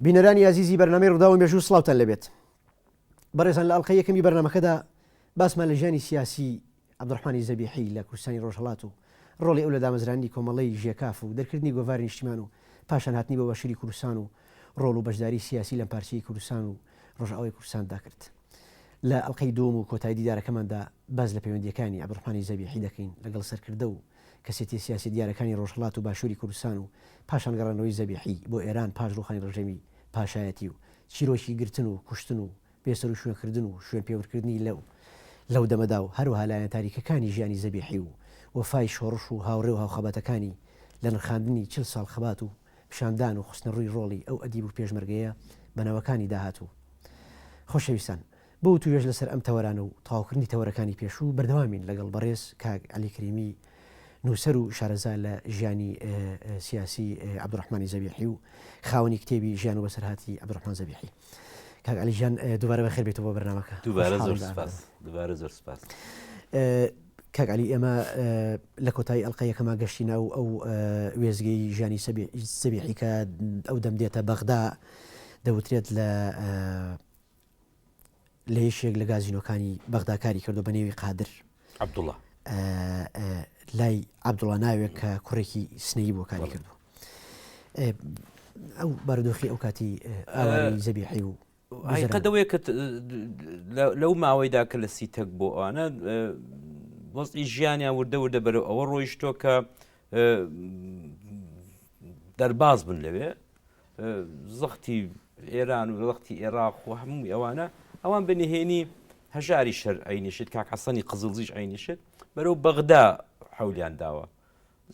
بینەرانی عزیزی بەرنامەی ڕووداوی مێژوو سڵاوتان لەبێت. بەڕێزان لە ئەڵقەی یەکەمی بەرنامەکەدا باسمان لە ژیانی سیاسی عەبدوڕحمانی زەبیحی لە کوردستانی ڕۆژهەڵات و ڕۆڵی ئەو لە دامەزرانی کۆمەڵەی ژێکاف و دەرکردنی گۆڤاری نیشتیمان و پاشان هاتنی بە بەشیری کوردستان و ڕۆڵ و بەشداری سیاسی لەم پارچەی کوردستان و ڕۆژئاوای کوردستاندا کرد. لە ئەڵقەی دووەم و کۆتایی دیدارەکەماندا باز لە پەیوەندیەکانی عەبدوڕحمانی زەبیحی دەکەین لەگەڵ سەرکردە و کەسێتی سیاسی دیارەکانی ڕۆژهەڵات و باشووری کوردستان و پاشان گەڕانەوەی زەبیحی بۆ ئێران پاش ڕوخانی ڕژەمی پاشایەتی و چیرۆکی گرتن و کوشتن و بێسەر و شوێنکردن و شوێن پێوەرکردنی لەو دەمەدا و هەروەها لایەنە تاریکەکانی ژیانی زەبیحی و وەفای شۆڕش و هاوڕێ و هاوخەباتەکانی لە نرخاندنی 40 ساڵ خەبات و پیشاندان و خستنە ڕووی ڕۆڵی ئەو ئەدیب و پێشمەرگەیە بەناوەکانی داهاتوو. خۆشەویستان، بۆ توێژ لەسەر ئەم تەوەرانە و تەواوکردنی تەوەرەکانی پێشوو بەردەوامین لەگەڵ بەڕێز کاک عەلی کەریمی نووسەر و شارەزا لە ژیانی سیاسی عەبدوڕحمانی زەبیحی و خاوەنی کتێبی ژیان و بەسەرهاتی عەبدوڕحمان زەبیحی. کاک عەلی جان دووبارە بەخێر بێتەوە بۆ بەرنامەکە. دووبارە زۆر سپاس. کاک عەلی، ئێمە لە کۆتایی ئەڵقەیەکەما گەشتینە و ئەو وێزگەی ژیانی زەبیحی کە ئەو دەمدێتە بەغدا دەوترێت لە یەشێک لە گازینۆکانی بەغدا کاری کردو بە نێوی قادر عەبدوڵڵا لای عەبدوڵڵا ناوێک کە کوڕێکی سنەیی بۆ کاری کردو. ئەو بارودۆخی ئەو کاتی ئاواری زەبیحی و قەدەوەیە کە لەو ماوەیدا کە لە سیتەک بۆ ئەوانە وەزعی ژیانیان وردە بەرەو ئەوە ڕۆیشتۆ کە دەرباز بن لەوێ زەختی ئێران و زەختی عێراق و هەموو ئەوانە ئەوان بەنهێنی هەژاری شەر عینیشت کاک حەسەنی قزڵزیش عینیشت بەرەو بەغدا حەولیان داوە.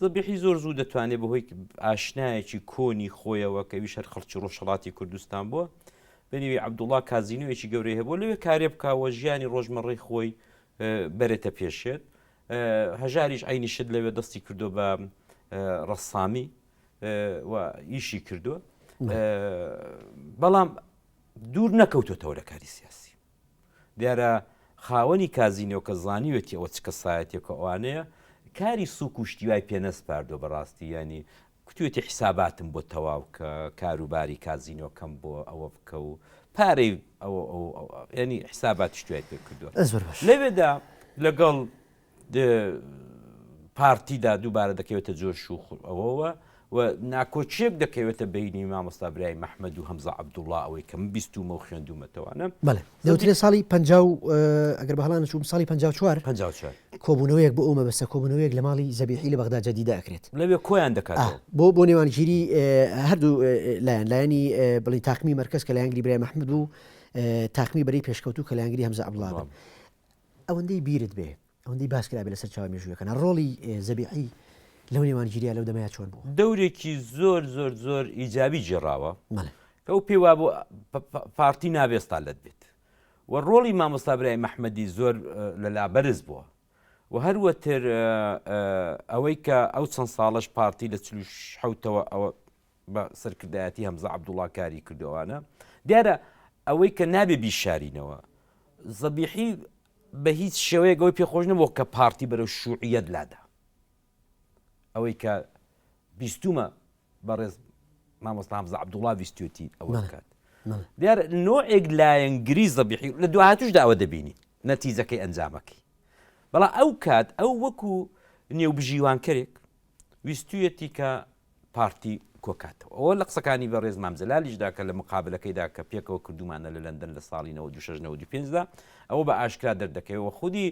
زەبیحی زۆر زوو دەتوانێت بەهۆی ئاشنایەکی کۆنی خۆیەوە کە ویش هەر خەڵکی ڕۆژهەڵاتی کوردستان بووە بەنێوی عەبدوڵڵا کازینۆیەکی گەورەی هەبوو لەوێ کارێ بکاوە ژیانی ڕۆژمەڕەی خۆی بەرێتە پێشێت. هەژاریش عینیشت لەوێ دەستی کردو بە ڕەسامی و ئیشی کردووە، بەڵام دوور نەکەوتۆتەوە لە کاری سیاسی. دیارە خاوەنی کازینۆ کە زانیوێتی ئەوە چ کەسایەتێکە ئەوانەیە کاری سوک و شتیوای پێنەسپاردۆ بەڕاستی، ینی کوتوێتی حیساباتم بۆ تەواو کە کاروباری کازینۆکەم بۆ ئەوە بکە و پارەی ینی حیسابات شتوای پێ کردووە. لەوێدا لەگەڵ پارتیدا دووبارە دەکەوێتە جۆش و ئەوەوە و ناکۆچێک دەکەوێتە بینی مامۆستا برای مەحمەد و هەمزە عەبدوڵڵا ئەوەی کە من بیستومە و خوێندومەتەوانە. بەڵێ دەوترێت ساڵی 50 ئەگەر بەهەڵانە چووم ساڵی 54 کۆبوونەوەیەک بۆ ئەو مەبەستە کۆبوونەوەیەک لە ماڵی زەبیحی لە بەغدا جەدیدا ئەکرێت. لەوێ کۆیان دەکاتەوە بۆ نێوانگیری هەردوو لایەنی بڵی تاقمی مەرکەز کە لایەنگری برای مەحمەد بوو، تاقمی بەرەی پێشکەوتوو کە لایەنگری هەمزە عەبدوڵڵا بوو. ئەوەندەی بیرت بێ ئەوەندەی باس کرابێ لەسەر چاوە مێژوویەکەن ڕۆڵی زەبیحی لەو نێوانگیریە لەو دەمەیە چۆن بوو؟ دەورێکی زۆر ئیجابی جێڕاوە کە ئەو پێی وا بۆ پارتی نابێستا لەت بێت و ڕۆڵی مامۆستا برای مەحمەدی زۆر لەلا بەرز بووە و هەروەتر ئەوەی کە ئەو چەند ساڵەش پارتی لە 47ەوە ئەوە بە سەرکردایەتی هەمزە عەبدوڵڵا کاری کردووانە. دیارە ئەوەی کە نابێ بیشارینەوە زەبیحی بە هیچ شێوەیەک ئەوەی پێخۆش نەبووە کە پارتی بەرەو شووعیەت لادا، ئەوەی کە بیستومە بەڕێز مامۆستا هەمزە عەبدوڵڵا بیستوێتی ئەوە بکات. دیارە نۆعێک لایەنگری زەبیحی لە دواهاتوشدا ئەوە دەبینی نەتیجەکەی ئەنجامەکەی، بەڵام ئەو کات ئەو وەکو نێوبژیوانکەرێک ویستویەتی کە پارتی کۆکاتەوە. ئەوە لە قسەکانی بەڕێز مام جەلالیشدا کە لە مقابلەکەیدا کە پێکەوە کردومانە لە لەندەن لە ساڵی 96-95دا ئەوە بە ئاشکرا دەردەکەوە خودی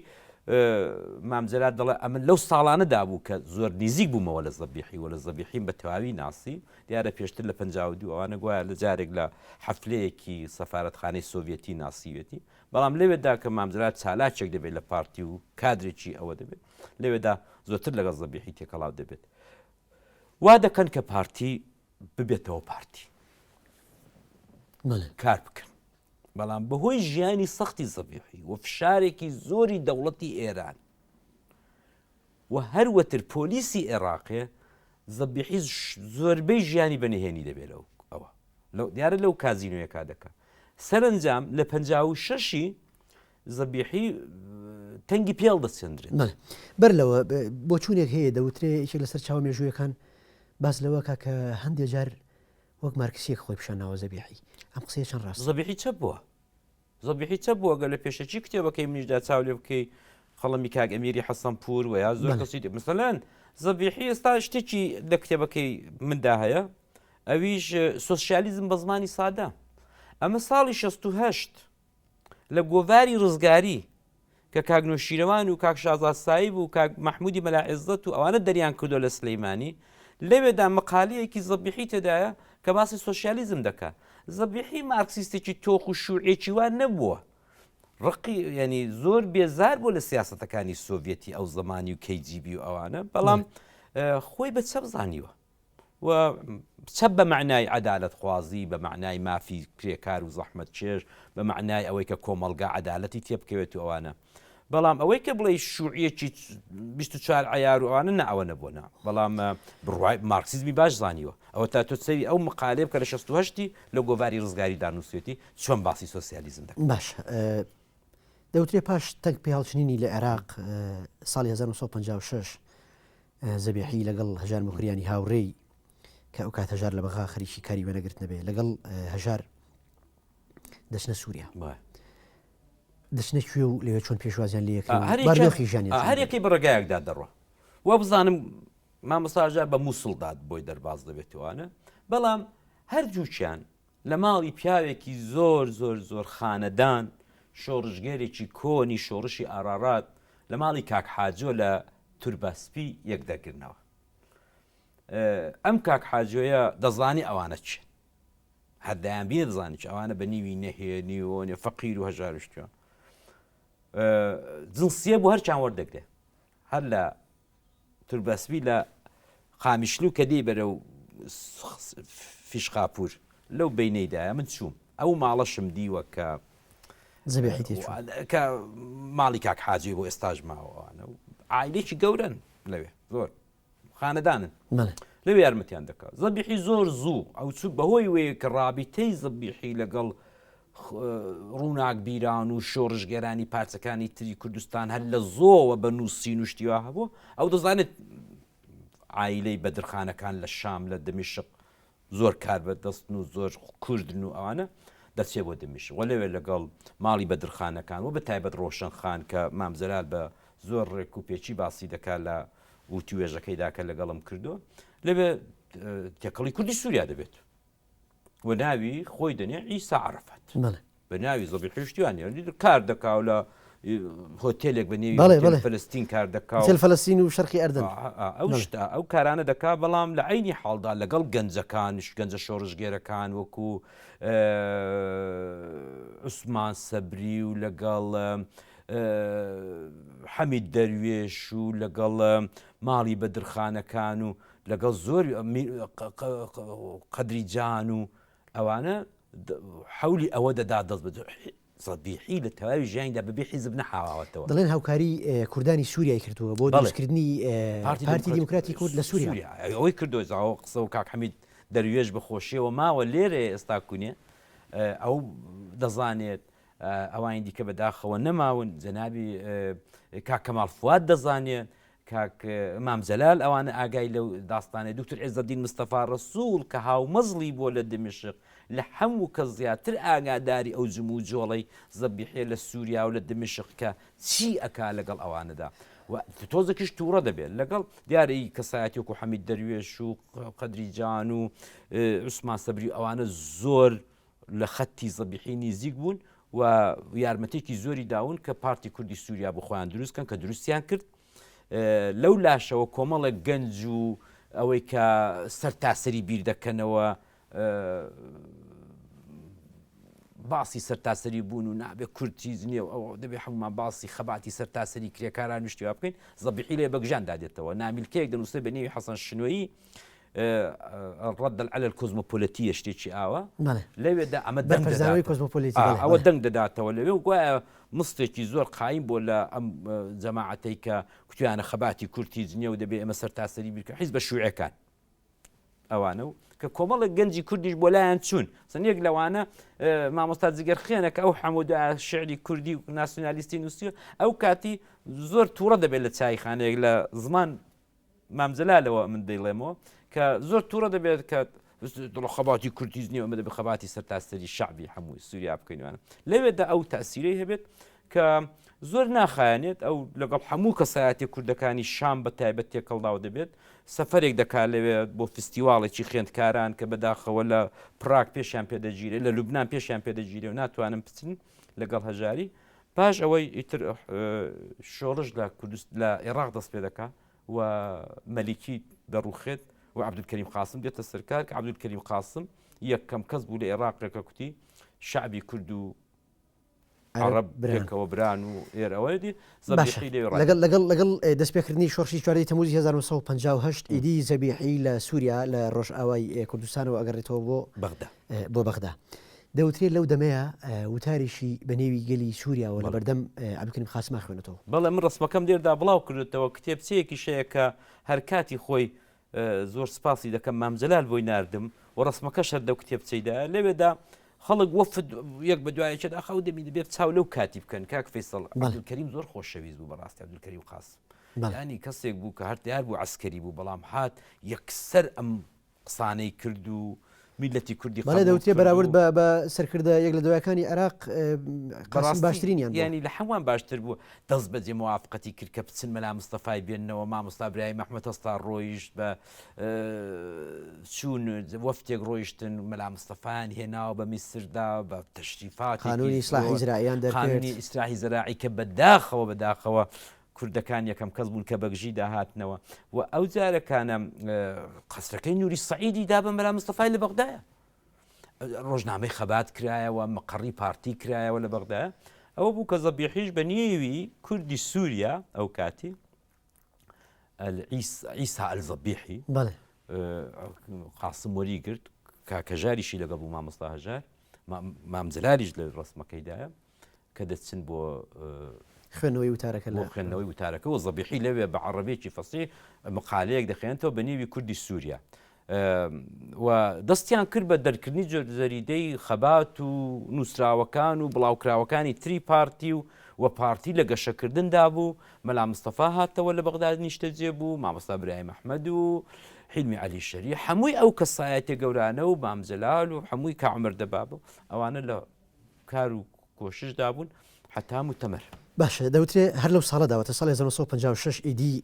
مام جەلال دەڵێ ئەمە لەو ساڵانەدا بوو کە زۆر نزیک بوومەوە لە زەبیحی و لە زەبیحیم بە تەواوی ناسی. دیارە پێشتر لە 52 ئەوانە گوایە لە جارێک لە حەفلەیەکی سەفارەتخانەی سۆڤیەتی ناسیوێتی، بەڵام لەوێدا کە مام جەلال چالاکێک دەبێت لە پارتی و کادرێکی ئەوە دەبێت لەوێدا زۆرتر لەگەڵ زەبیحی تێکەڵاو دەبێت. وا دەکەن کە پارتی ببێتەوە پارتی کار بکەن، بەڵام بەهۆی ژیانی سەختی زەبیحی و فشارێکی زۆری دەوڵەتی ئێران و هەروەتر پۆلیسی عێراقێ زەبیحی زۆربەی ژیانی بەنهێنی دەبێت ئەوە دیارە لەو کازینۆیەکا دەکە. سەرنجام لە 56 زەبیحی تەنگی پێڵ دەچێندرێت. بەر لەوە بۆ چوونێک هەیە دەوترێت یەکێک لەسەر چاوە مێژوویەکان باس لەوە کە هەندێک جار وەک مارکسیەک خۆی پیشاناوە زەبیحی ئەم قسەیە چەند ڕاست زەبیحی چە بووە زەبیحی چە بووە گە لە پێشەچی کتێبەکەی منیشدا چاو لێ بکەی خەڵەمی کاک ئەمیری حەسەنپور و یا زۆر کەسی مثلەن زەبیحی ئێستا شتێکی لە کتێبەکەی مندا هەیە ئەویش سۆسیالیزم بە زمانی سادە ئەمە ساڵی 68 لە گۆڤاری ڕزگاری کە کاک نوێشیرەوان و کاک شازاد سایب و کاک مەحمودی مەلاعێزەت و ئەوانە دەریان کردو لە سلەیمانی لەوێدا مەقالەیەکی زەبیحی تێدایە کە باسی سۆسیالیزم دەکات زەبیحی مارکسیستێکی تۆخ و شوعێکی وان نەبووە ڕقی ینی زۆر بێزار بوو لە سیاسەتەکانی سۆڤێتی ئەو زمانی و کەیجیبی و ئەوانە بەڵام خۆی بە چە بزانیوە و چە بە معنای عەدالەت خوازی بە معنای مافی کرێکار و زەحمەت چێژ بە معنای ئەوەی کە کۆمەڵگا عەدالەتی تێبکەوێت و ئەوانە بەڵام ئەوەی کە بڵێ شوعیەکی 24 عیار و ئەوانە نە ئەوە نەبوونا بەڵام بڕوای مارکسیزمی باش زانیوە ئەوە تا تۆ سەری ئەو مقالێ بکە لە 68 لە گۆڤاری ڕزگاری دانووسێتی چۆن باسی سۆسیالیزم دەکەن باش دەوترێ پاش تەنگ پێهاڵچنینی لە عێراق ساڵی 1956 زەبیحی لەگەڵ هەژار مکریانی هاوڕێی کە ئەو کات هەژار لە بەغا خەریکی کاری وەنەگرت نەبێ لەگەڵ هەژار دەچنە سووریا دەچنە کوێ و لەوێ چۆن پێشوازیان لەکەی ژیانی هەر یەکەی بڕێگایەکدا دەڕۆ وە بزانم مامۆستاژە بە مووسڵداد بۆی دەرباز دەبێتوانە بەڵام هەرجووچیان لە ماڵی پیاوێکی زۆر زۆر زۆر خانەدان شۆڕژگەرێکی کۆنی شۆڕشی ئارارات لە ماڵی کاک حاجۆ لە تورباسپی یەک دەگرنەوە ئەم کاک حاجۆیە دەزانی ئەوانە چ هەردایان بینە دەزانی چ ئەوانە بە نیوی نەهێنیوە فەقیر و هەژارشتیان جنسیە بۆ هەر چیان وەردەگرێ هەر لە تورباسپی لە قامیشلو کە دێ بەرە و فیشقاپور لەو بینەیدایە من چووم ئەو ماڵەشم دیوە کە کە ماڵی کاک حاجی بۆ ئێستاژ ماوەوانە و عایلێکی گەورن لەوێ زۆر خانەدانن لەوێ یارمەتیان دەکات زەبیحی زۆر زوو ئەو چوو بەهۆی وەیە کە ڕابیتەی زەبیحی لەگەڵ ڕووناک بیران و شۆڕژگەرانی پارچەکانی تری کوردستان هەر لە زۆوە بە نووسی نوشتیوا هەبوو ئەو دەزانێت عایلەی بەدرخانەکان لە شام لە دمشق زۆر کار بەدەستن و زۆر کوردن و ئەوانە دەچێ بۆ دمشق وە لەوێ لەگەڵ ماڵی بەدرخانەکان و بە تایبەت ڕۆشنخان کە مامزەلال بە زۆر ڕێک و پێچی باسی دەکات لە وتی وێژەکەیدا کە لەگەڵم کردو لەوێ تێکەڵی کوردی سووریا دەبێت و ناوی خۆی دەنێ عیسا عەرەفات بە ناوی زەبیحی شتیوانە کار دەکا و لە هۆتێلێک بە نێوی فلستین کار دەکا فلستین و شەرقی ئەردن ئەو کارانە دەکا بەڵام لە عینی حاڵدا لەگەڵ گەنجەکانش گەنجە شۆڕژگێرەکان وەکو عوسمان سەبری و لەگەڵ حەمید دەروێش و لەگەڵ ماڵی بەدرخانەکان و لەگەڵ زۆر قەدری جان و ئەوانە حولی ئەوە دەدا دەست بە زەبیحی لە تەواوی ژیانیدا بەبێ حیزب نەحاوەتەوە دەڵێن هاوکاری کوردانی سووریای کردووە بۆ دروستکردنی پارتی دیموکراتی کورد لە سووریا ئەوەی کردو زاوە قسە و کاک حەمید دەروێش بەخۆشیەوە ماوە لێرە ئێستا کونێ ئەو دەزانێت ئەوانی دیکە بەداخەوە نەماون جەنابی کاک کەماڵ فواد دەزانێت کاک مامزەلال ئەوانە ئاگای لەو داستانێ دوکتور عێزەدین مستەفا ڕەسوول کە هاومەزڵی بۆ لە دمشق لە هەموو کە زیاتر ئاگاداری ئەو جم و جۆڵەی زەبیحێ لە سووریا و لە دمشق کە چی ئەکا لەگەڵ ئەوانەدا تۆزێکیش تووڕە دەبێت لەگەڵ دیارەی کەسایەتی وەکو حەمید دەروێش و قەدری جان و عوسمان سەبری ئەوانە زۆر لە خەتی زەبیحی نزیک بوون و یارمەتێکی زۆری داون کە پارتی کوردی سووریا بۆ خۆیان دروستکەن کە دروستیان کرد لەو لاشەوە کۆمەڵێک گەنج و ئەوەی کە سەر تاسەری بیر دەکەنەوە باسی سەرتاسەری بوون و نابێت کورتیز نییە ئەو دەبێت هەمومان باسی خەباتی سەرتاسەری کرێکاران نوشتیوا بکەین زەبیحی لێ بەگژان دادێتەوە نامیلکەیەک دەنووسێ بە نێوی حەسەن شنۆیی ڕەد على الكوزموبوليتية شتێکی ئاوە لەوێدا ئەمە ئەوە دەنگ دەداتەوە لەوێ گوایە مستێکی زۆر قایم بۆ لە ئەم جەماعەتەی کە کوتیانە خەباتی کورتیز نییە و دەبێت ئەمە سەرتاسەری بیرکە حیزب شوعەکان ئەوانە و کە کۆمەڵە گەنجی کوردیش بۆ لایەن چوون سنێک لەوانە مامۆستا جگەرخێنە کە ئەو حەمودا شعری کوردی و ناسیۆنالیستی نووسیوە ئەو کاتی زۆر تووڕە دەبێت لە چایخانەیەک لە زمان مامزەلالەوە من دەیڵێمەوە کە زۆر تووڕە دەبێت کە خەباتی کورتیزنی ئەمەدە بە خەباتی سەرتاسەری شعبی هەمووی سووریا بکەینوانە لەوێدا ئەو تەسیرەی هەبێت کە زۆر ناخایەنێت ئەو لەگەڵ هەموو کەسایەتی کوردەکانی شام بە تایبەت تێکەڵداو دەبێت سەفەرێک دەکات لەوێت بۆ فستیواڵێکی خوێندکاران کە بەداخەوە لە پراگ پێشیان پێدەگیرێ لە لوبناان پێشیان پێدەگیرێ و ناتوانم بچن لەگەڵ هەژاری پاش ئەوەی ئیتر شۆڕش لە عێراق دەست پێ دەکات و مەلیکی دەڕوخێت و عەبدولکەریم قاسم دێتە سەرکار کە عەبدولکەریم قاسم یەکەم کەس بوو لە عێراقێکە کوتی شعبی کورد و عرب برێکەوە بران و ئێرەوەیدی لەگەڵ دەستپێکردنی شۆڕشی چواردەی تەموزی 1950 ئیدی زەبیحی لە سووریا لە ڕۆژئاوای کوردستانەوە ئەگەڕێتەوە بۆ بەغدا دەوترێت لەو دەمەیە وتاریشی بە نێوی گەلی سووریاوە لە بەردەم عەبدولکەریم قاسم خوێنێتەوە بەڵێ من ڕسمەکەم دێردا بڵاو کردێتەوە کتێبچەیەکی شەیە کە هەر کاتی خۆی زۆر سپاسی دەکەم مامجلال بۆی ناردم و ڕسمەکە شەر دەو کتێبچەیدا لەوێدا خەڵک وەفد یەک بە دوایەکێدا خەو دەبی دەبێت چاو لەو کاتی بکەن کاک فەیسەڵ عەبدولکەریم زۆر خۆشەویست بوو بەڕاستی عەبدولکەریم قاسم ینی کەسێک بوو کە هەر دیار بوو عەسکەری بوو بەڵام هات یەکسەر ئەم قسانەی کرد و میلەتی کوردی بەڵێ دەوترێت بەراورد بە سەرکردە یەک لە دەوایەکانی عێراق باشترینیان ینی لە هەمووان باشتر بوو دەست بەجێ موافقەتی کرد کە بچن مەلا مستەفای بێننەوە مامۆستا برای مەحمەد هەستا ڕۆیشت بە چوون وەفتێک ڕۆیشتن مەلا مستەفایان هێناوە بە میسردا بە تەشریفاتی قانونی ئیسلاحی زراعیان دەکرد قانونی ئیسلاحی زراعی کە بەداخەوە کوردەکان یەکەم کەس بوون کە بەگژی داهاتنەوە و ئەو جارەکانە قەسرەکەی نووری سەعیدی دا بە مەلا مستەفای لە بەغدایە ڕۆژنامەی خەبات کرایەوە مەقڕی پارتی کرایەوە لە بەغدایە ئەوە بوو کە زەبیحیش بە نێوی کوردی سووریا ئەو کاتی عیسا ئەلزەبیحی قاسم وەری گرت کاکەژاریشی لەگەڵ بوو مامۆستا هەژار مامجلالیش لە ڕسمەکەیدایە کە دەچن بۆ خوێندنەوەی وتارەکە و زەبیحی لەوێ بە عەرەبێکی فەسیح مقالەیەک دەخوێنێتەوە بە نێوی کوردی سووریا و دەستیان کرد بە دەرکردنی زەریدەی خەبات و نووسراوەکان و بڵاوکراوەکانی تری پارتی و پارتی لە گەشەکردندا بوو مەلا مستەفا هاتەوە لە بەغدا نیشتەجێ بوو مامۆستا برای مەحمەد و حیلمی عەلی شەریع هەمووی ئەو کەسایەتە گەورانە و مامجەلال و هەمووی کاعومەر دەبابە ئەوانە لە کار و کۆششدا بوون حتا متەمەر باشە دەوترێت هەر لەو ساڵەداوەتە ساڵی 1956 ئیدی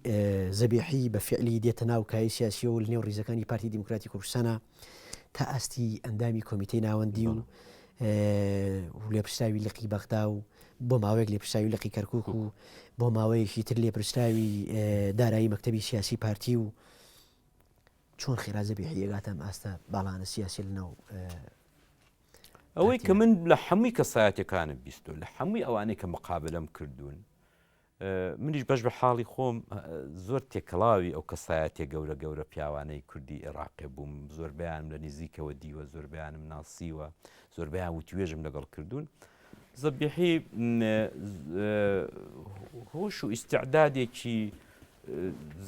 زەبیحی بە فعلی دێتە ناو کای سیاسیە و لە نێو ڕیزەکانی پارتی دیموکراتی کوردستانە تا ئاستی ئەندامی کۆمیتەی ناوەندی و لێپرسراوی لقی بەغدا و بۆ ماوەیەک لێپرسراوی لقی کەرکووک و بۆ ماوەیەکی تر لێپرسراوی دارایی مەکتەبی سیاسی پارتی و چۆن خێرا زەبیحی ئەگاتە ئەم ئاستە باڵانە سیاسی لەناو ئەوەی کە من لە هەمووی کەسایەتەکانم بیستۆ لە هەمووی ئەوانەی کە مقابلەم کردوون منیش بەش بە حاڵی خۆم زۆر تێکەڵاوی ئەو کەسایەتێ گەورە پیاوانەی کوردی عێراقی بووم زۆربیانم لە نزیکەوە دیوە زۆربیانم ناسیوە زۆربیان وتوێژم لەگەڵ کردوون زەبیحی هۆش و ئیستیعدادێکی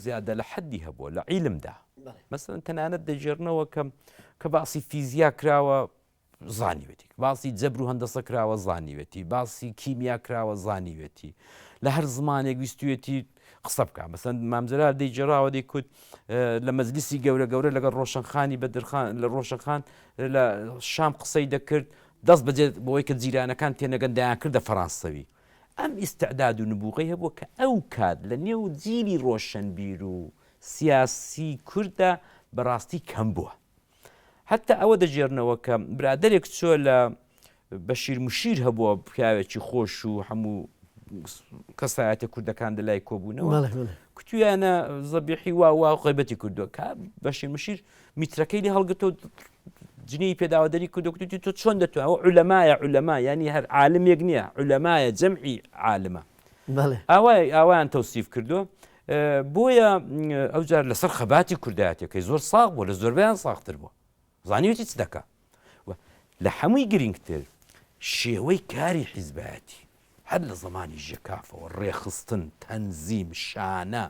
زیادە لە حەدی هەبووە لە عیلمدا مەسەڵەن تەنانەت دەژێڕنەوە کە باسی فیزیا کراوە زانیوێتی باسی جەبر و هەندەسە کراوە زانیوێتی باسی کیمیا کراوە زانیوێتی لە هەر زمانێک ویستوێتی قسە بکە مەسەن مامجلال دەیجێڕاوە دەیکوت لە مەجلیسی گەورە لەگەڵ ڕۆشنخانی بەدرخان لە ڕۆشنخان لە شام قسەی دەکرد دەست بەجێت بۆی کە جیرانەکان تێنەگەندایان کردە فەڕەنسەوی ئەم ئیستعداد و نبوغی هەبووە کە ئەو کات لە نێو جیلی ڕۆشنبیر و سیاسی کوردە بەڕاستی کەم بووە حتا ئەوە دەژێرنەوە کە برادێک چۆ لە بەشیر مشیر هەبووە پیاوێکی خۆش و هەموو کەسایەتە کوردەکان دەلای کۆبوونەوە کوتویانە زەبیحی وا غیبەتی کردووە کە بەشیر مشیر میترەکەی لێ هەڵگرتەوە جنی پێداوادەری کردو کوتی تۆ چۆن دەتوانێت عولەمایە ینی هەر عالمێک نییە عولەمایە جەمعی عالمە ئاوایان تەوسیف کردووە بۆیە ئەوجار لەسەر خەباتی کوردایەتەکەی زۆر ساغ بووە لە زۆربیان ساغتر بووە زانیوێتی چ دەکا لە هەمووی گرنگتر شێوەی کاری حیزبایەتی هەر لە زمانی ژێکافەوە ڕێخستن تەنزیم شانە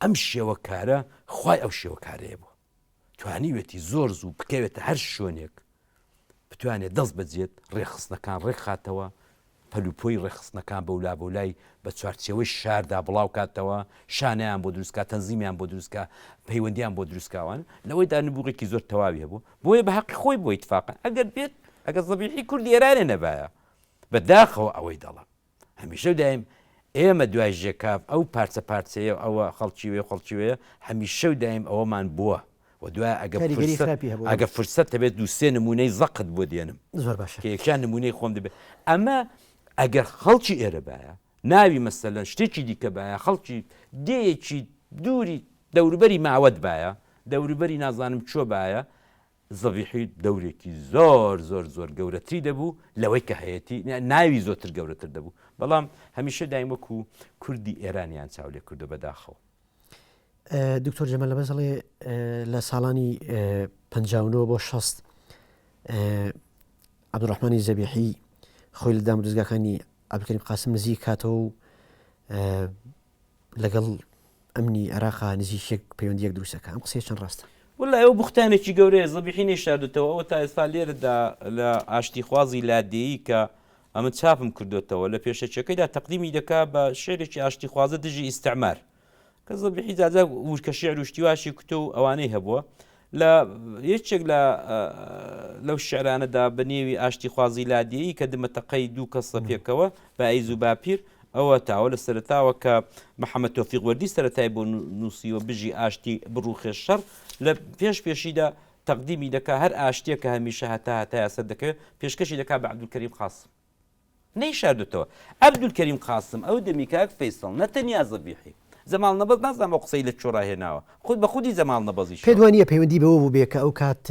ئەم شێوە کارە خوای ئەو شێوە کارەیە بووە توانیوێتی زۆر زوو بکەوێتە هەر شوێنێک بتوانێت دەست بەجێت ڕێخستنەکان ڕێکخاتەوە پەلوپۆی ڕێخستنەکان بەولا بەولای بە چوارچەوەی شاردا بڵاو کاتەوە شانیان بۆ دروستکە تەنزیمیان بۆ دروستکە پەیوەندیان بۆ دروستکاوان لەوەیدا نبووڕێکی زۆر تەواوی هەبوو بۆیە بە حەقی خۆی بۆ ئیتفاقا ئەگەر بێت ئەگەر زەبیحی کوردی ئێرانێ نەبایە بەداخەوە ئەوەی دەڵم هەمیشە دایم ئێمە دوای ژێکاف ئەو پارچە پارچەیە ئەوە خەڵکی وەیە هەمیشە دایم ئەوەمان بووە و دوای ئەگە فرسەت دەبێت دووسێ نمونەی زەقت بۆ دێنم زۆر باشە کێکیان نمونەی خۆم دەبێت ئەمە ئەگەر خەڵکی ئێرە باە ناوی مەسەلەن شتێکی دیکە باە خەڵکی دەیەکی دووری دەوروبەری ماوەت باە دەوروبەری نازانم چۆ باە زەبیحی دەورێکی زۆر گەورەتری دەبوو لەوەی کە هەیەی ناوی زۆرتر گەورەتر دەبوو بەڵام هەمیشە دایم وەکو کوردی ئێرانیان چاو لێ کردو بەداخەوە دکتۆر جەمەل لە بەزڵێ لە ساڵانی 59 بۆ 60 عەبدوڕەحمانی زەبیحی خۆی لە دامدرۆزگاکانی عەبدولکەریم قاسم نزیک کاتەوە و لەگەڵ ئەمنی عێراقا نزیکێک پەیوەندیەک دروستەکە ئەم قسەیە چەند ڕاستە وڵای ئەو بوختانێکی گەورەیە زەبیحی نێشاردوتەوە ئەوە تا ئێستا لێرەدا لە ئاشتیخوازی لادێیی کە ئەمە چاپم کردوتەوە لە پێشەچەکەیدا تەقدیمی دەکا بە شێرێکی ئاشتیخوازە دژی ئیستعمار کە زەبیحی جاجا ورکە شێعر و شتیواشی کتە و ئەوانەی هەبووە لە یەکێک لەو شعرانەدا بە نێوی ئاشتیخوازی لادێیی کە دمەتەقەی دوو کەسە پێکەوە بە ئەیز و باپیر ئەوە تاوە لە سەرتاوە کە محەممەد تۆفیق وەردی سەرەتای بۆ نووسیوە بژی ئاشتی بڕوخێ شەڕ لە پێشیدا تەقدیمی دەکا هەر ئاشتێک کە هەمیشە هەتا سەر دەکەوێت پێشکەشی دەکا بە عەبدولکەریم قاسم نەیشاردوتەوە عەبدولکەریم قاسم ئەو دەمی کاک فەیسەڵ نەتەنیا زەبیحی زەماڵ نەبەز نازانم ئەو قسەی لە چۆڕا هێناوە خود بە خودی زەماڵ نەبەزیش پێ وانە پەیوەندی بەوە بوو بێ کە ئەو کات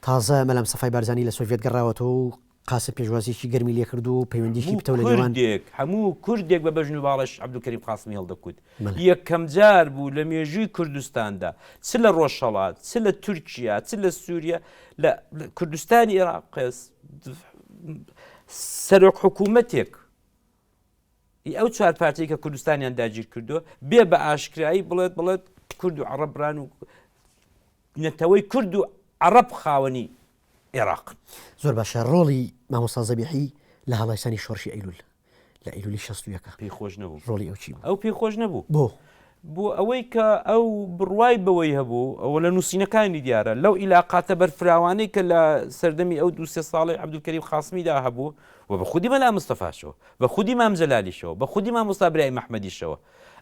تازە مەلام سەفای بارزانانی لە سۆڤێت گەڕاوەتەوە و قاسم پێشوازیی گەرمی لێ کردو و پەیوەندیشی پتە لە نێوان هەموو کوردێک بە بەژن و باڵش عەبدولکەریم قاسمی هەڵدەکوت یەکەم جار بوو لە مێژووی کوردستاندا چ لە ڕۆژهەڵات چ لە تورکیا چ لە سووریا لە کوردستانی عێراق سەرۆک حکوومەتێک ئەو چوار پارتەی کە کوردستانیان داگیر کردووە بێ بە ئاشکرایی بڵێت کورد و عەرەبران و نەتەوەی کورد و عەرەب خاوەنی عێراق زۆر باشە ڕۆڵی مامۆستا زەبیحی لە هەڵایسانی شۆڕشی ئەیلول لە ئەیلولی 61 پێی خۆش نەبوو ڕۆڵی ئەو چی ئەو پێی خۆش نەبوو بۆ ئەوەی کە ئەو بڕوای بەوەی هەبوو ئەوە لە نووسینەکانی دیارە لەو ئیلاقاتە بەرفراوانەی کە لە سەردەمی ئەو دووسێ ساڵی عەبدولکەریم قاسمیدا هەبوو و بە خودی مەلا مستەفاشەوە بە خودی مام جەلالیشەوە بە خودی مامۆستا برای مەحمەدیشەوە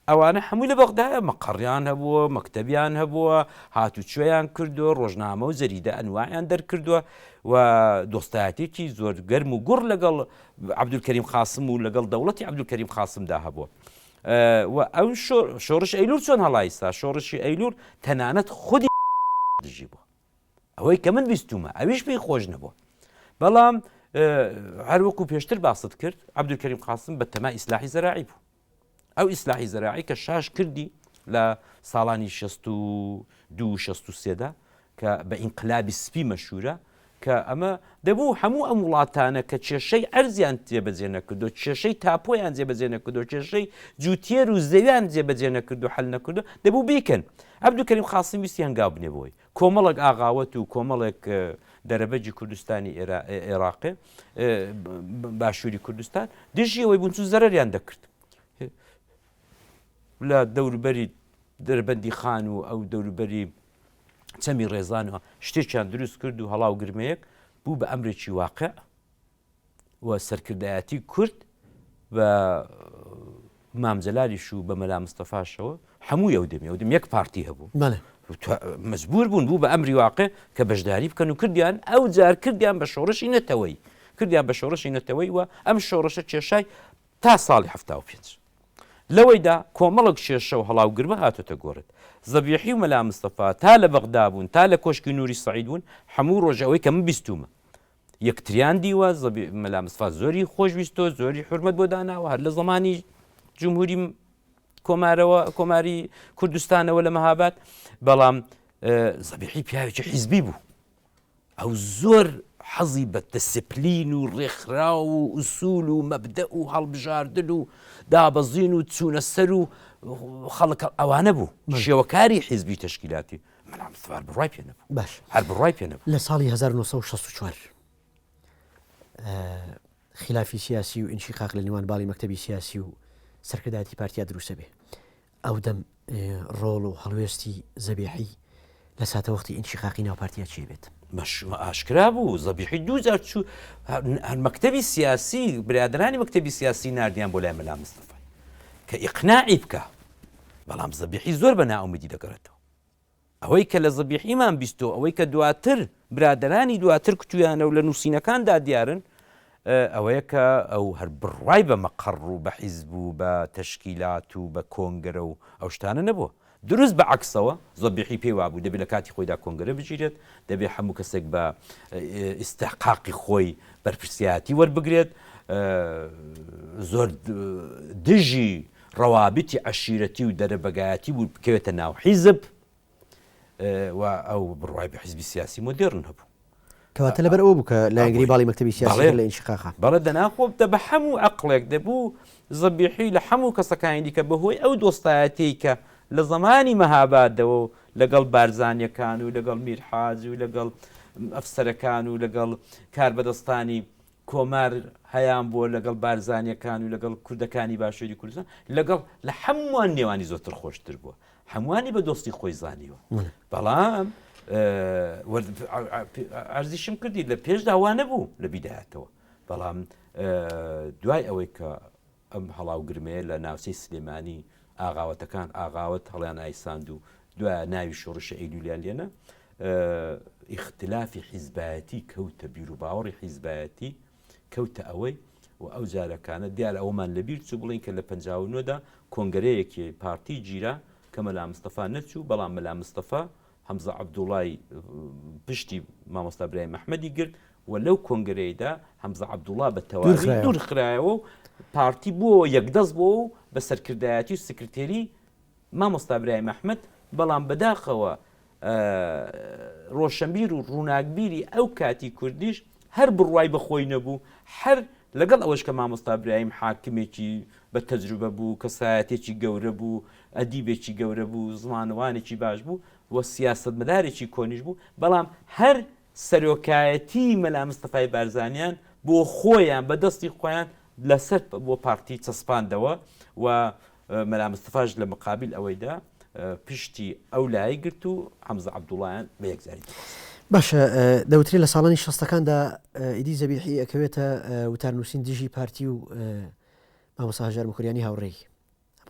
ئەوانە هەمووی لە بەغدایە مەقەڕیان هەبووە مەکتەبیان هەبووە هاتوچۆیان کردووە ڕۆژنامە و جەریدە ئەنواعیان دەرکردووە و دۆستایەتێکی زۆر گەرم و گوڕ لەگەڵ عەبدولکەریم قاسم و لەگەڵ دەوڵەتی عەبدولکەریم قاسمدا هەبووە و ئەو شۆڕش ئەیلول چۆن هەڵایستا شۆڕشی ئەیلول تەنانەت خودی دژی بووە ئەوەی کە من بیستومە ئەویش پێی خۆش نەبووە بەڵام هەروەکو پێشتر باست کرد عەبدولکەریم قاسم بە تەمای ئیسلاحی زەراعی بوو ئەو ئیسلاحی زەراعی کە شاش کردی لە ساڵانی 62-63دا کە بە ئینقلابی سپی مەشهورە کە ئەمە دەبوو هەموو ئەم وڵاتانە کە کێشەی ئەرزیان جێبەجێ نەکردو کێشەی تاپۆیان جێبەجێ نەکردو کێشەی جووتێر و زەویان جێبەجێ نەکردو حەل نەکردو دەبوو بیکەن عەبدولکەریم قاسم ویستی هەنگاو بنێ بۆی کۆمەڵێک ئاغاوەت و کۆمەڵێک دەرەبەجی کوردستانی عێراقی باشووری کوردستان دژیەوەی بوون چون زەرەریان دەکرد لە دەوروبەری دەربەندی خان و ئەو دەوروبەری چەمی ڕێزانەوە شتێکیان دروست کرد و هەڵاو گرمەیەک بوو بە ئەمرێکی واقع و سەرکردایەتی کورد بە مامجەلالیش و بە مەلا مستەفاشەوە هەموو ئەودەم یەک پارتی هەبوو مەجبور بوون بوو بە ئەمری واقع کە بەشداری بکەن و کردیان ئەو جار کردیان بە شۆڕشی نەتەوەی و ئەم شۆڕشە کێشای تا ساڵی 75 لەوەیدا کۆمەڵک شێشە و هەڵاو گرمە هاتۆتە گۆڕێت زەبیحی و مەلا مستەفا تا لە بەغدا بوون تا لە کۆشکی نووری سەعید بوون هەموو ڕۆژەوەی کە من بیستومە یەکتریان دیوە مەلا مستەفا زۆری خۆشویستۆ زۆری حورمەت بۆ داناوە هەر لە زەمانی جمهوری کۆماری کوردستانەوە لە مەهاباد بەڵام زەبیحی پیاوێکی حیزبی بوو ئەو زۆر حەزی بە دەسپلین و ڕێکخرا و ئوسول و مەبدە و هەڵبژاردن و دابەزین و چوونە سەر و خەڵک ئەوانە بوو شێوەکاری حیزبی تەشکیلاتی مەلا مستەفا بڕای پێ نەبوو باش هەر بڕای پێ نەبوو لە ساڵی 1964 خلافی سیاسی و ئینشیقاق لە نێوان باڵی مەکتەبی سیاسی و سەرکردایەتی پارتیا دروستە بێ ئەو دەم ڕۆڵ و هەڵوێستی زەبیحی لە ساتە وەختی ئینشیقاقی ناوپارتیا چی بێت ئاشکرا بوو زەبیحی 2000 چوو مەکتەبی سیاسی برادرانی مەکتەبی سیاسی نردیان بۆ لای مەلا مستەفای کە ئیقناعی بکە بەڵام زەبیحی زۆر بە ناومێدی دەگەڕێتەوە ئەوەی کە لە زەبیحیمان بیستۆ ئەوەی کە دواتر برادرانی دواتر کتویانە و لە نووسینەکاندا دیارن ئەوەیە کە ئەو هەر بڕوای بە مەقڕ و بە حیزب و بە تەشکیلات و بە کۆنگرە و ئەو شتانە نەبووە دروست بە عکسەوە زەبیحی پێی وابوو دەبێت لە کاتی خۆیدا کۆنگرە بگیرێت دەبێت هەموو کەسێک بە ئیستحقاقی خۆی بەرپرسیاتی وەربگرێت زۆر دژی ڕەوابیتی عەشیرەتی و دەرەبەگایەتی بوو بکەوێتە ناو حیزب و ئەو بڕوای بە حیزبی سیاسی مۆدێرن هەبوو کەواتە لەبەر ئەوە بوو کە لایەنگری باڵی مەکتەبی سیاسی لە ئینشیقاقا بەڵێ دەناخۆبتە بە هەموو عەقڵێک دەبوو زەبیحی لە هەموو کەسەکانی دیکە بەهۆی ئەو دۆستایەتی کە لە زمانی مەهابادەوە و لەگەڵ بارزانیەکان و لەگەڵ میرحاج و لەگەڵ ئەفسەرەکان و لەگەڵ کاربەدەستانی کۆمار هەیان بۆ لەگەڵ بارزانیەکان و لەگەڵ کوردەکانی باشووری کوردستان لەگەڵ لە هەمووان نێوانی زۆرتر خۆشتر بووە هەمووانی بە دۆستی خۆی زانیوە بەڵام ئەرزیشم کردی لە پێشدا وا نەبوو لە بیدایەتەوە بەڵام دوای ئەوەی کە ئەم هەڵاوگرمەیە لە ناوچەی سلێمانی ئاغاوەتەکان ئاغاوت هەڵیان ئایساند و دوای ناوی شۆڕشە ئەیلولیان لێنە ئیختلافی حیزبایەتی کەوتە بیر و باوەڕی حیزبایەتی کەوتە ئەوەی و ئەو جارەکانە دیار ئەومان لەبیر چوو بڵین کە لە 59دا کۆنگرەیەکی پارتی گیرا کە مەلا مستەفا نەچوو بەڵام مەلا مستەفا حەمزە عەبدوڵای پشتی مامۆستا برای مەحمەدی گرت و لەو کۆنگرەیەدا حەمزە عەبدوڵا بە تەواوی دوورخرایەوە و پارتی بووە یەکدەست بووە و بە سەرکردایەتی و سکرتێری مامۆستا برای مەحمەد بەڵام بەداخەوە ڕۆشنبیر و ڕووناکبیری ئەو کاتی کوردیش هەر بڕوای بەخۆی نەبوو هەر لەگەڵ ئەوەش کە مامۆستا برایم حاکمێکی بە تەجروبە بوو کەسایەتێکی گەورە بوو ئەدیبێکی گەورە بوو زمانوانێکی باش بوو و سیاسەتمەدارێکی کۆنیش بوو بەڵام هەر سەرۆکایەتی مەلا مستەفای بارزانیان بۆ خۆیان بە دەستی خۆیان لەسەر بۆ پارتی چەسپاندەوە و مەلا مستەفاش لە مقابل ئەوەیدا پشتی ئەو لای گرت و حەمزە عەبدوڵایان بە یەکجاری باشە دەوتری لە ساڵانی 60ەکاندا ئیدی زەبیحی ئەکەوێتە وتارنووسین دژی پارتی و مامۆستا هەژار مکوریانی هاوڕێی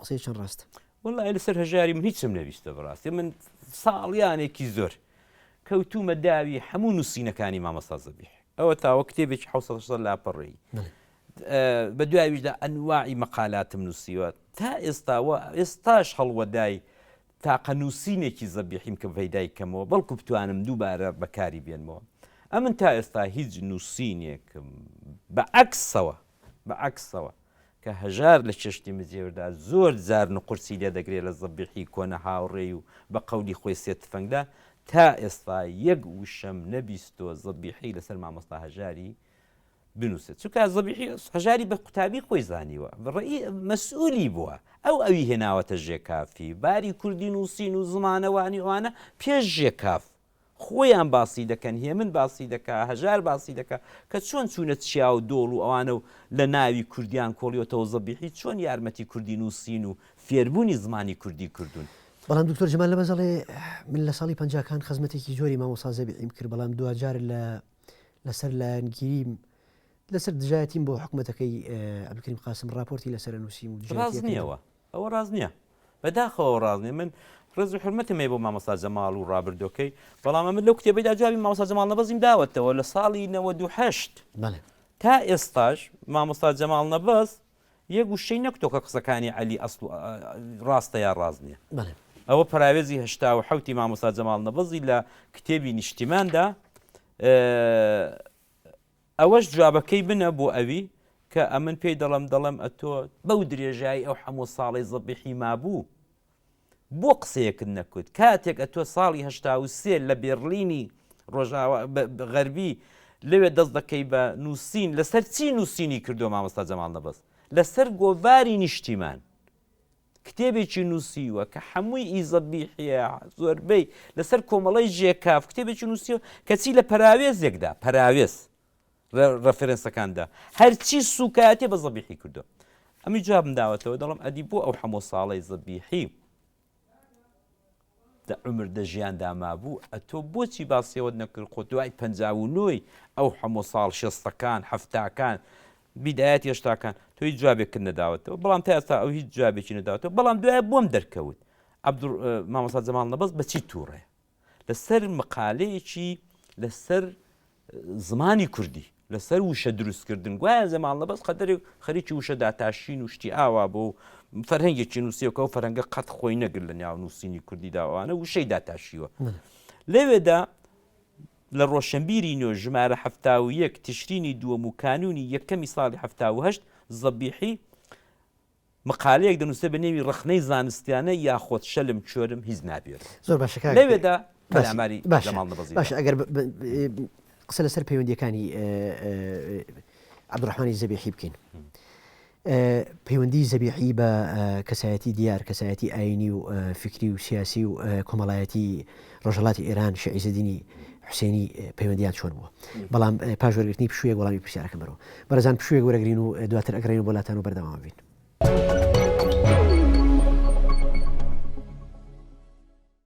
قسەی چەند ڕاستە وەڵای لەسەر هەژاری من هیچم نەویستە بەڕاستی من ساڵیانێکی زۆر کەوتومە داوی هەموو نووسینەکانی مامۆستا زەبیح ئەوە تاوە کتێبێکی 600 لاپەڕێی بە دوایویشدا ئەنواعی مەقالاتم نووسیوە تا ئێستاش هەڵوەدای تاقە نووسینێکی زەبیحیم کە پەیدای کەمەوە بەڵکو بتوانم دووبارە بەکاری بێنمەوە ئەمن تا ئێستا هیچ نووسینێکم بەعکسەوە کە هەژار لە چێشتی مزیێوردا زۆر جار نقورسی لێ دەگرێت لە زەبیحی کۆنە هاوڕێی و بە قەولی خۆی سێت تفەنگدا تا ئێستا یەک وشەم نەبیستۆ زەبیحی لەسەر مامۆستا هەژاری بنووسێت چونکە زەبیحی هەژاری بە قوتابی خۆی زانیوە بڕێی مەسئولی بووە ئەوی هێناوەتە ژێکافی باری کوردی نووسین و زمانەوانی ئەوانە پێش ژێکاف خۆیان باسی دەکەن هێمن باسی دەکا هەژار باسی دەکا کە چۆن چوونە چیا و دۆڵ و ئەوانە و لە ناوی کوردیان کۆڵیۆتەوە زەبیحی چۆن یارمەتی کوردی نووسین و فێربوونی زمانی کوردی کردوون بەڵام دکتۆر جەمال لە بەزەڵێ من لە ساڵی 50کان خزمەتێکی زۆری مامۆستا زەبیحیم کرد بەڵام دوجار لەسەر لایەنگیریم لەسەر دژایەتیم بۆ حکوومەتەکەی عەبدولکەریم قاسم راپۆرتی لەسەر نووسیم و ڕاز نییەوە ئەوە ڕاز نییە بەداخەوە ڕاز نیە من ڕێز و حرمەتمێ بۆ مامۆستا جەماڵ و ڕابردۆکەی بەڵام من لەو کتێبەیدا جوابی مامۆستا جەماڵ نەبەزیم داوەتەوە لە ساڵی 98 تا ئێستاش مامۆستا جەماڵ نەبەز یەک وشەی نەکتۆ کە قسەکانی عەلی ئەسڵ ڕاستە یا ڕاز نییە ئەوە پراوێزی 87 مامۆستا جەماڵ نەبەزی لە کتێبی نیشتیماندا ئەوەش جوابەکەی بنە بۆ ئەوی کە ئەمن پێی دەڵم ئەتۆ بەو درێژایی ئەو هەموو ساڵی زەبیحی مابوو بۆ قسەیەکت نەکوت کاتێک ئەتۆ ساڵی 83 لە بێرلینی ڕۆژاوە غەربی لەوێ دەست دەکەی بە نووسین لەسەر چی نووسینی کردو مامۆستا جەماڵ نەبەز لەسەر گۆڤاری نیشتیمان کتێبێکی نووسیوە کە هەمووی ئیزەبیحیە زۆربەی لەسەر کۆمەڵی ژێکاف کتێبێکی نووسیوە کەچی لە پەراوێزێکدا پەراوێز ڕەفرەنسەکاندا هەرچی سوکاتێ بە زەبیحی کردو. ئەمی جوابم داوەتەوە دەڵم ئەدی بۆ ئەو هەموو ساڵی زەبیحی عمر دە ژیان داما بوو ئەتۆ بۆچی باسیەوەت نەکرد خۆ دوای 59 ئەو هەموو ساڵ شێستەکان هەفتاکان بیدایەت هێشتاکان تۆ هیچ جوابێک نەداوەتەوە بەڵام تا ئێستا ئەو هیچ جوابێکی نەداوەتەوە بەڵام دوای بۆم دەرکەوت مامۆستا جەماڵ نەبەست بەچی تووڕێ لەسەر مقالەیەکی لەسەر زمانی کوردی لەسەر وشە دروستکردن گوایە زەماڵ نەبەست خەدەرێک خەریکی وشە داتاشین و شتی ئاوا بۆ فەرهەنگێکی نووسیەوە و فەرەنگە قەت خۆی نەگرت لە ناو نووسینی کوردی داوانە وشەی داتاشیوە لەوێدا لە ڕۆشنبیری نوێ ژمارە 71 تشرینی دووەم و کانونی یەکەمی ساڵی 1970 زەبیحی مقالەیەک دەنووسێ بە نێوی ڕخنەی زانستیانە یاخۆت شەلم چۆرم هیچ نابێت زۆر باشەکە لەوێدا پەلاماری زەماڵ نەبەزی باش ئەگەر قسە لەسەر پەیوەندیەکانی عەبدوڕەحمانی زەبیحی بکەین پەیوەندی زەبیحی بە کەسایەتی دیار کەسایەتی ئاینی و فکری و سیاسی و کۆمەڵایەتی ڕۆژهەڵاتی ئێران شیع عیزەدینی حوسێنی پەیوەندیان چۆن بووە بەڵام پاش وەرگرتنی پشوویەک وەڵامی پرسیارەکەم بەرەوە بەرەزان پشوویەک وەرەگرین و دواتر ئەگەڕین و بۆلاتان و بەردەوام بین.